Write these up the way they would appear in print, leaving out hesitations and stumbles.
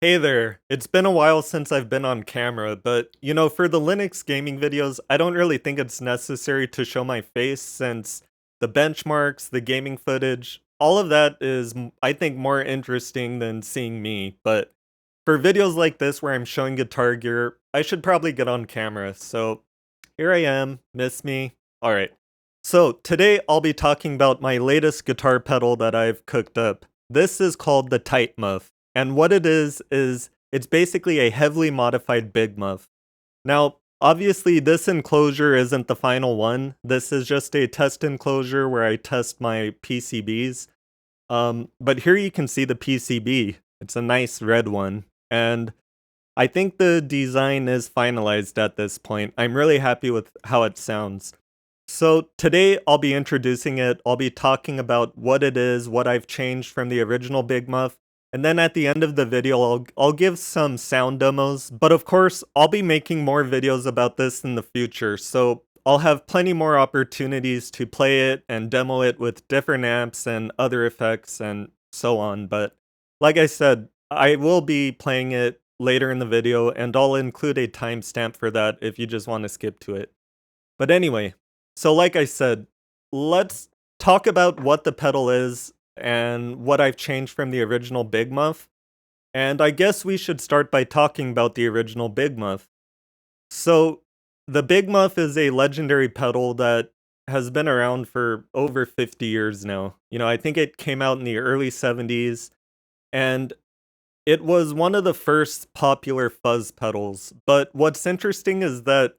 Hey there. It's been a while since I've been on camera, but for the Linux gaming videos, I don't really think it's necessary to show my face since the benchmarks, the gaming footage, all of that is, I think, more interesting than seeing me. But for videos like this where I'm showing guitar gear, I should probably get on camera. So here I am. Miss me? Alright. So today I'll be talking about my latest guitar pedal that I've cooked up. This is called the Tight Muff. And what it is it's basically a heavily modified Big Muff. Now, obviously, this enclosure isn't the final one. This is just a test enclosure where I test my PCBs. But here you can see the PCB. It's a nice red one. And I think the design is finalized at this point. I'm really happy with how it sounds. So today I'll be introducing it. I'll be talking about what it is, what I've changed from the original Big Muff, and then at the end of the video I'll give some sound demos. But of course, I'll be making more videos about this in the future. So I'll have plenty more opportunities to play it and demo it with different amps and other effects and so on. But like I said, I will be playing it later in the video and I'll include a timestamp for that if you just want to skip to it. But anyway, so like I said, let's talk about what the pedal is and what I've changed from the original Big Muff. And I guess we should start by talking about the original Big Muff. So the Big Muff is a legendary pedal that has been around for over 50 years now. I think it came out in the early 70s and it was one of the first popular fuzz pedals. But what's interesting is that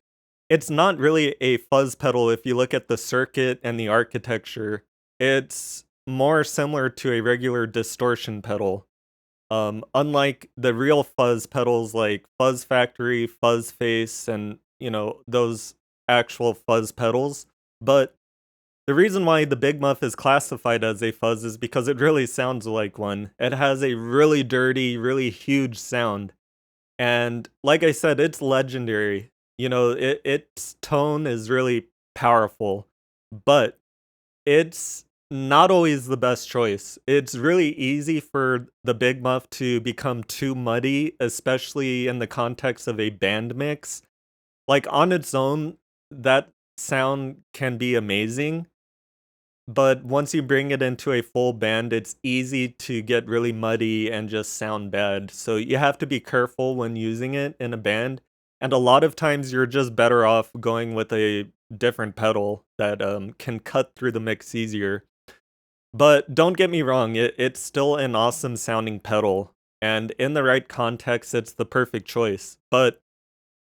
it's not really a fuzz pedal if you look at the circuit and the architecture. It's more similar to a regular distortion pedal. Unlike the real fuzz pedals like Fuzz Factory, Fuzz Face, and those actual fuzz pedals. But the reason why the Big Muff is classified as a fuzz is because it really sounds like one. It has a really dirty, really huge sound. And like I said, it's legendary. Its tone is really powerful, but it's not always the best choice. It's really easy for the Big Muff to become too muddy, especially in the context of a band mix. Like on its own, that sound can be amazing, but once you bring it into a full band, it's easy to get really muddy and just sound bad. So you have to be careful when using it in a band. And a lot of times you're just better off going with a different pedal that can cut through the mix easier. But don't get me wrong, it's still an awesome sounding pedal. And in the right context, it's the perfect choice. But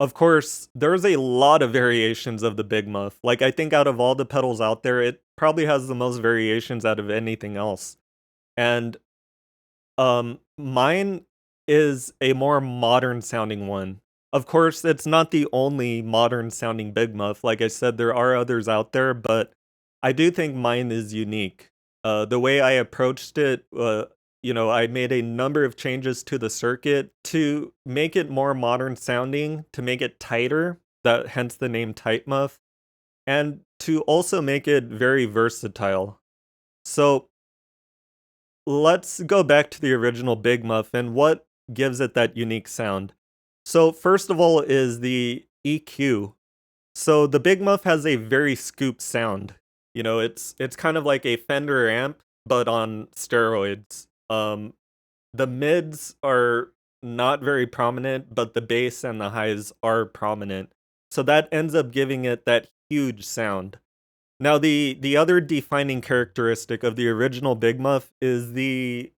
of course, there's a lot of variations of the Big Muff. Like, I think out of all the pedals out there, it probably has the most variations out of anything else. And mine is a more modern sounding one. Of course, it's not the only modern sounding Big Muff. Like I said, there are others out there, but I do think mine is unique. The way I approached it, I made a number of changes to the circuit to make it more modern sounding, to make it tighter, that hence the name Tight Muff, and to also make it very versatile. So let's go back to the original Big Muff and what gives it that unique sound. So first of all is the EQ. So the Big Muff has a very scoop sound. It's kind of like a Fender amp, but on steroids. The mids are not very prominent, but the bass and the highs are prominent. So that ends up giving it that huge sound. Now, the other defining characteristic of the original Big Muff is the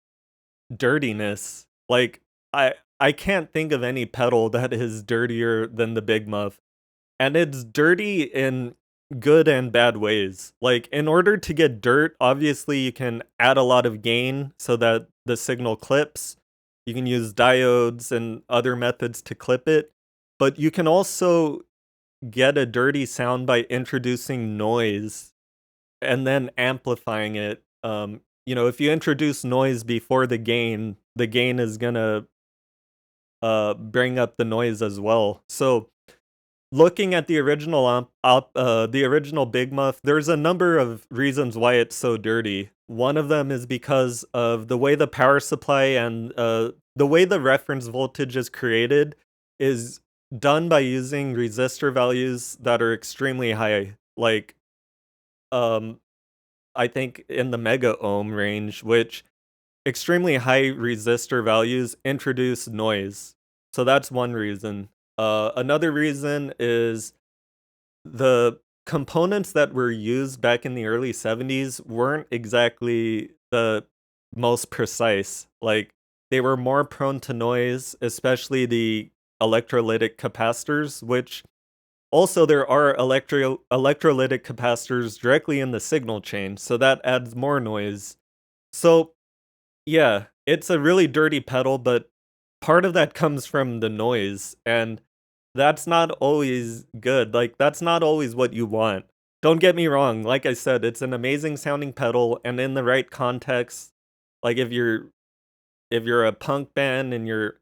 dirtiness. Like, I can't think of any pedal that is dirtier than the Big Muff. And it's dirty in good and bad ways. Like, in order to get dirt, obviously you can add a lot of gain so that the signal clips. You can use diodes and other methods to clip it. But you can also get a dirty sound by introducing noise and then amplifying it. If you introduce noise before the gain is gonna bring up the noise as well. So looking at the original the original Big Muff, there's a number of reasons why it's so dirty. One of them is because of the way the power supply and the the way the reference voltage is created is done by using resistor values that are extremely high, like, um, I think in the mega ohm range, which extremely high resistor values introduce noise. So that's one reason. Another reason is the components that were used back in the early 70s weren't exactly the most precise. Like, they were more prone to noise, especially the electrolytic capacitors, which also there are electrolytic capacitors directly in the signal chain, so that adds more noise. So, yeah, it's a really dirty pedal, but part of that comes from the noise, and that's not always good. Like, that's not always what you want. Don't get me wrong, like I said, it's an amazing sounding pedal, and in the right context, like if you're a punk band and you're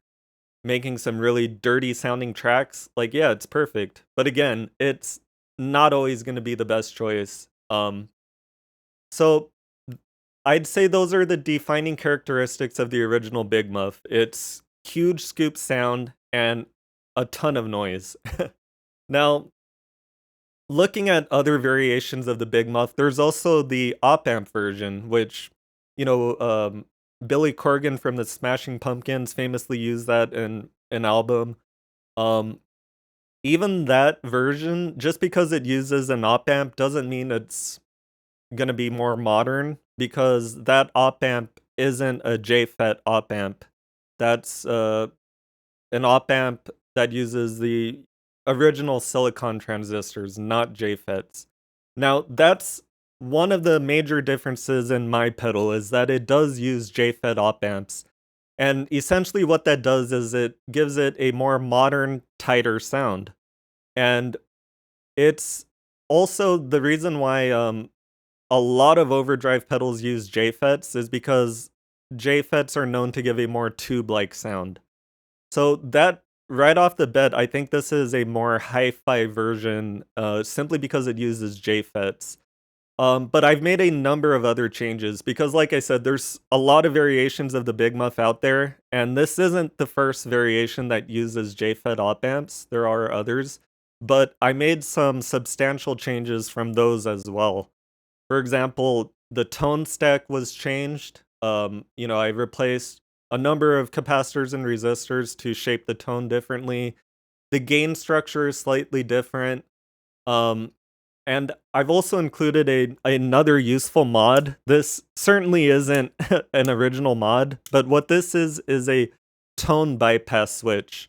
making some really dirty sounding tracks, like, yeah, it's perfect. But again, it's not always gonna be the best choice. So I'd say those are the defining characteristics of the original Big Muff. It's huge scoop sound and a ton of noise. Now, looking at other variations of the Big Muff, there's also the op-amp version, which, you know, Billy Corgan from the Smashing Pumpkins famously used that in an album. Um, Even that version, just because it uses an op-amp doesn't mean it's gonna be more modern, because that op-amp isn't a jfet op-amp. That's an op-amp that uses the original silicon transistors, not jfets. Now, that's one of the major differences in my pedal, is that it does use jfet op-amps. And essentially what that does is it gives it a more modern, tighter sound. And it's also the reason why a lot of overdrive pedals use jfets is because jfets are known to give a more tube-like sound. So that right off the bat, I think this is a more hi-fi version, simply because it uses jfets. But I've made a number of other changes because, like I said, there's a lot of variations of the Big Muff out there, and this isn't the first variation that uses jfet op amps. There are others, but I made some substantial changes from those as well. For example, the tone stack was changed. I replaced a number of capacitors and resistors to shape the tone differently. The gain structure is slightly different. Um, and I've also included another useful mod. This certainly isn't an original mod, but what this is a tone bypass switch.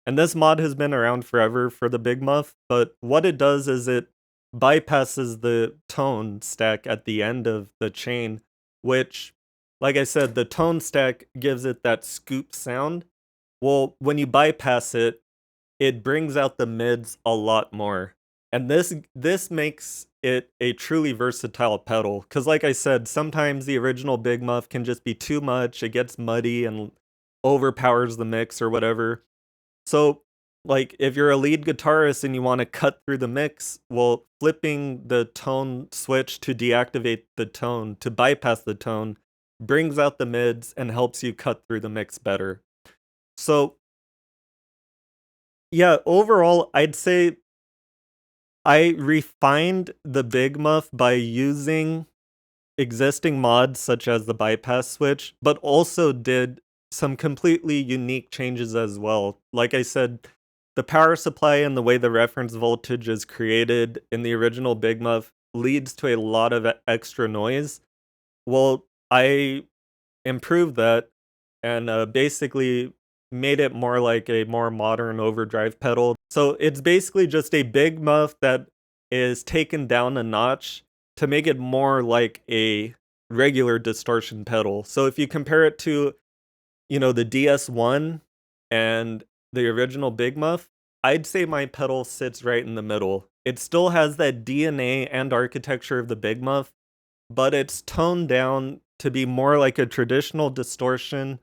And this mod has been around forever for the Big Muff, but what it does is it bypasses the tone stack at the end of the chain, which, like I said, the tone stack gives it that scoop sound. Well, when you bypass it, it brings out the mids a lot more. And this makes it a truly versatile pedal. Because like I said, sometimes the original Big Muff can just be too much, it gets muddy and overpowers the mix or whatever. So, like, if you're a lead guitarist and you want to cut through the mix, well, flipping the tone switch to deactivate the tone, to bypass the tone, brings out the mids and helps you cut through the mix better. So, yeah, overall, I'd say I refined the Big Muff by using existing mods such as the bypass switch, but also did some completely unique changes as well. Like I said, the power supply and the way the reference voltage is created in the original Big Muff leads to a lot of extra noise. Well, I improved that and basically made it more like a more modern overdrive pedal. So it's basically just a Big Muff that is taken down a notch to make it more like a regular distortion pedal. So if you compare it to, the DS1 and the original Big Muff, I'd say my pedal sits right in the middle. It still has that DNA and architecture of the Big Muff, but it's toned down to be more like a traditional distortion,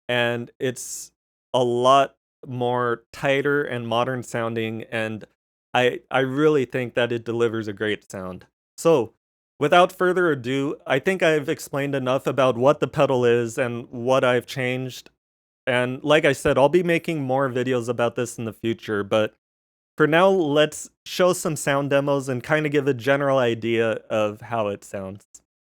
and it's a lot more tighter and modern sounding, and I really think that it delivers a great sound. So, without further ado, I think I've explained enough about what the pedal is and what I've changed. And like I said, I'll be making more videos about this in the future, but for now, let's show some sound demos and kind of give a general idea of how it sounds.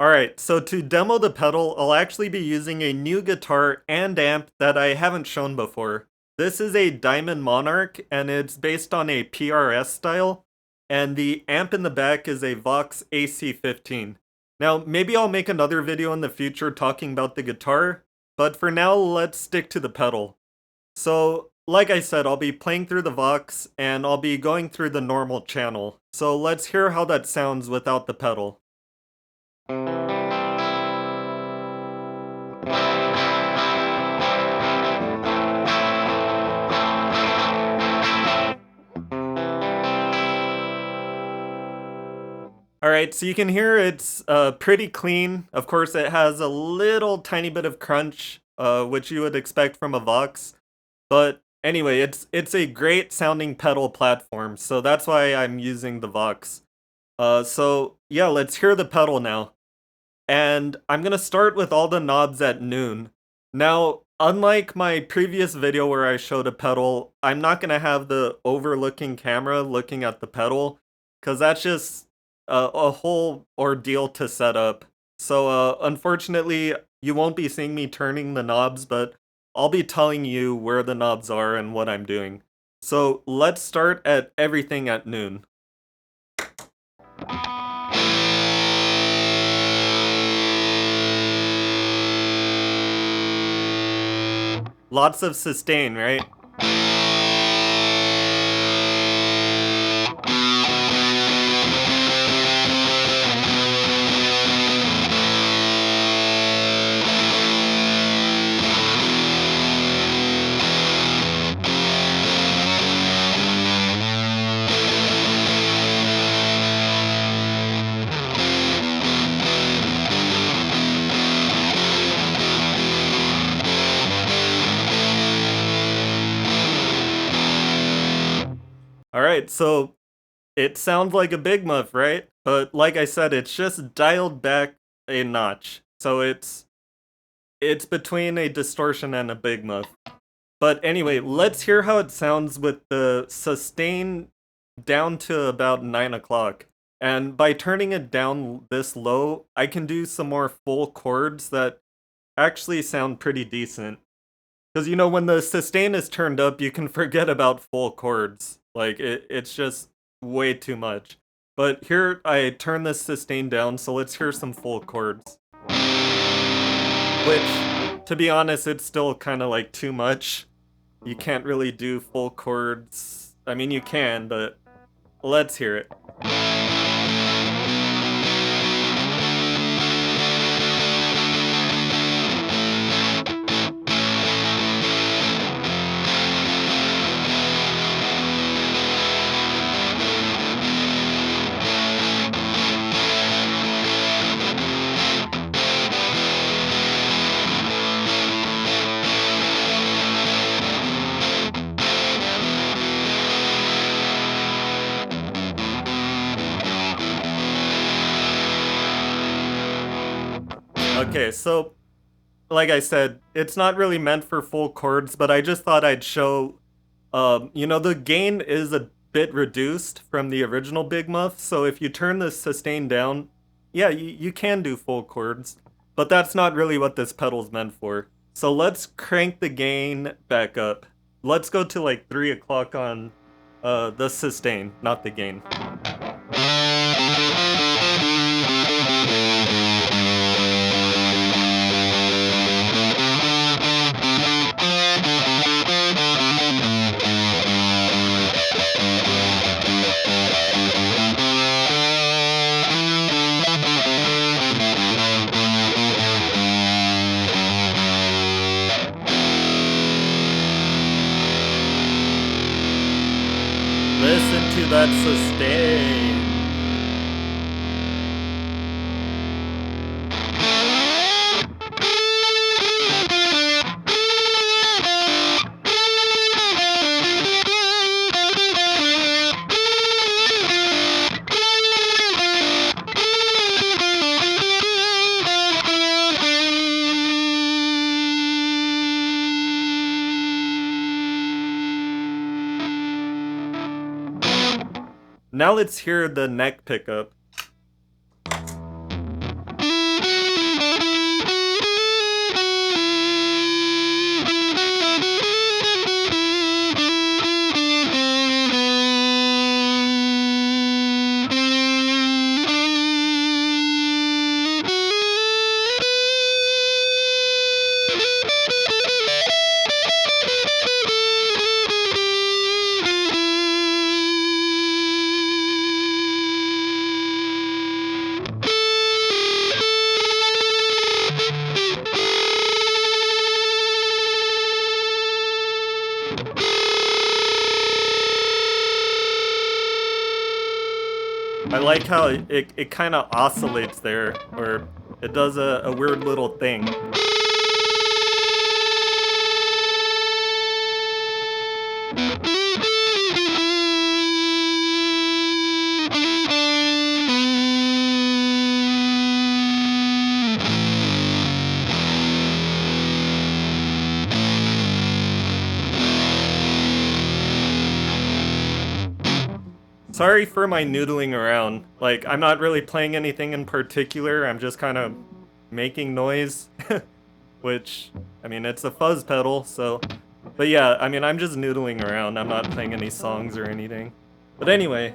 Alright, so to demo the pedal, I'll actually be using a new guitar and amp that I haven't shown before. This is a Diamond Monarch, and it's based on a PRS style, and the amp in the back is a Vox AC15. Now, maybe I'll make another video in the future talking about the guitar, but for now, let's stick to the pedal. So, like I said, I'll be playing through the Vox, and I'll be going through the normal channel. So let's hear how that sounds without the pedal. Alright, so you can hear it's pretty clean. Of course, it has a little tiny bit of crunch, which you would expect from a Vox. But anyway, it's a great sounding pedal platform, so that's why I'm using the Vox. So yeah, let's hear the pedal now. And I'm gonna start with all the knobs at noon. Now, unlike my previous video where I showed a pedal, I'm not gonna have the overlooking camera looking at the pedal, because that's just a whole ordeal to set up. So unfortunately, you won't be seeing me turning the knobs, but I'll be telling you where the knobs are and what I'm doing. So let's start at everything at noon. Lots of sustain, right? Alright, so it sounds like a Big Muff, right? But like I said, it's just dialed back a notch. So it's between a distortion and a Big Muff. But anyway, let's hear how it sounds with the sustain down to about 9 o'clock. And by turning it down this low, I can do some more full chords that actually sound pretty decent. Because, you know, when the sustain is turned up, you can forget about full chords. Like, it's just way too much. But here, I turn this sustain down, so let's hear some full chords. Which, to be honest, it's still kind of like too much. You can't really do full chords. I mean, you can, but let's hear it. Okay, so like I said, it's not really meant for full chords, but I just thought I'd show, you know, the gain is a bit reduced from the original Big Muff, so if you turn the sustain down, yeah, you can do full chords, but that's not really what this pedal's meant for. So let's crank the gain back up. Let's go to like 3 o'clock on the sustain, not the gain. Listen to that sustain. Now let's hear the neck pickup. I like how it kind of oscillates there, or it does a weird little thing. Sorry for my noodling around. Like, I'm not really playing anything in particular, I'm just kind of making noise. Which, I mean, it's a fuzz pedal, so... But yeah, I mean, I'm just noodling around, I'm not playing any songs or anything. But anyway...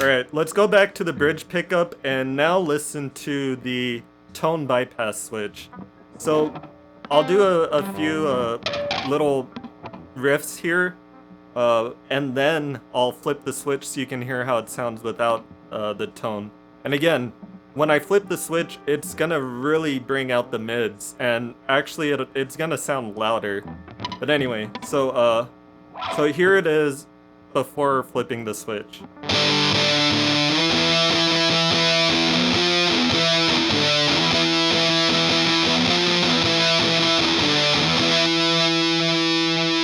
Alright, let's go back to the bridge pickup and now listen to the tone bypass switch. So, I'll do a few little riffs here, and then I'll flip the switch so you can hear how it sounds without the tone. And again, when I flip the switch, it's gonna really bring out the mids, and actually it's gonna sound louder. But anyway, so here it is before flipping the switch.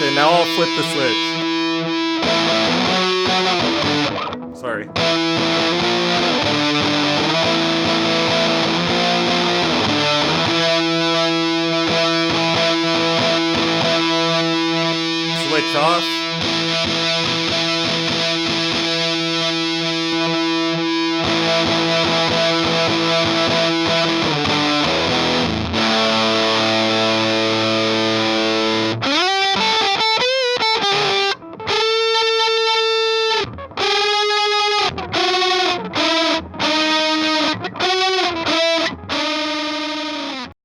Okay, now I'll flip the switch. Sorry. Switch off.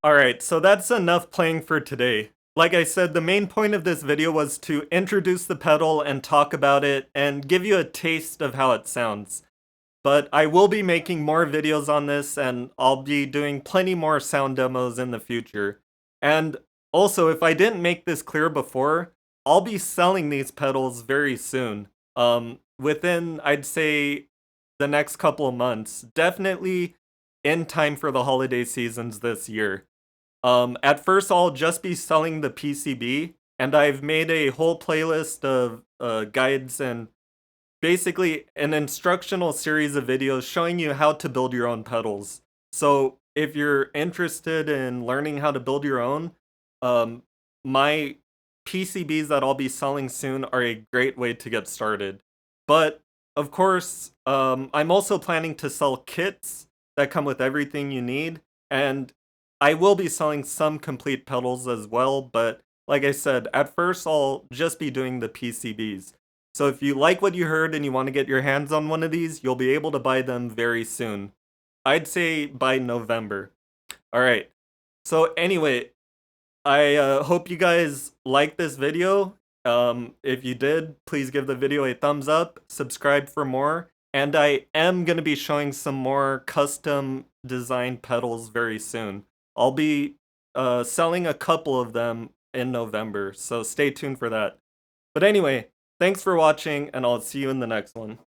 Alright, so that's enough playing for today. Like I said, the main point of this video was to introduce the pedal and talk about it and give you a taste of how it sounds. But I will be making more videos on this, and I'll be doing plenty more sound demos in the future. And also, if I didn't make this clear before, I'll be selling these pedals very soon. Within, I'd say, the next couple of months. Definitely in time for the holiday seasons this year. At first, I'll just be selling the PCB, and I've made a whole playlist of guides and basically an instructional series of videos showing you how to build your own pedals. So if you're interested in learning how to build your own, my PCBs that I'll be selling soon are a great way to get started. But of course, I'm also planning to sell kits that come with everything you need, and I will be selling some complete pedals as well, but like I said, at first I'll just be doing the PCBs. So if you like what you heard and you want to get your hands on one of these, you'll be able to buy them very soon. I'd say by November. Alright, so anyway, I hope you guys liked this video. If you did, please give the video a thumbs up, subscribe for more, and I am going to be showing some more custom designed pedals very soon. I'll be selling a couple of them in November, so stay tuned for that. But anyway, thanks for watching, and I'll see you in the next one.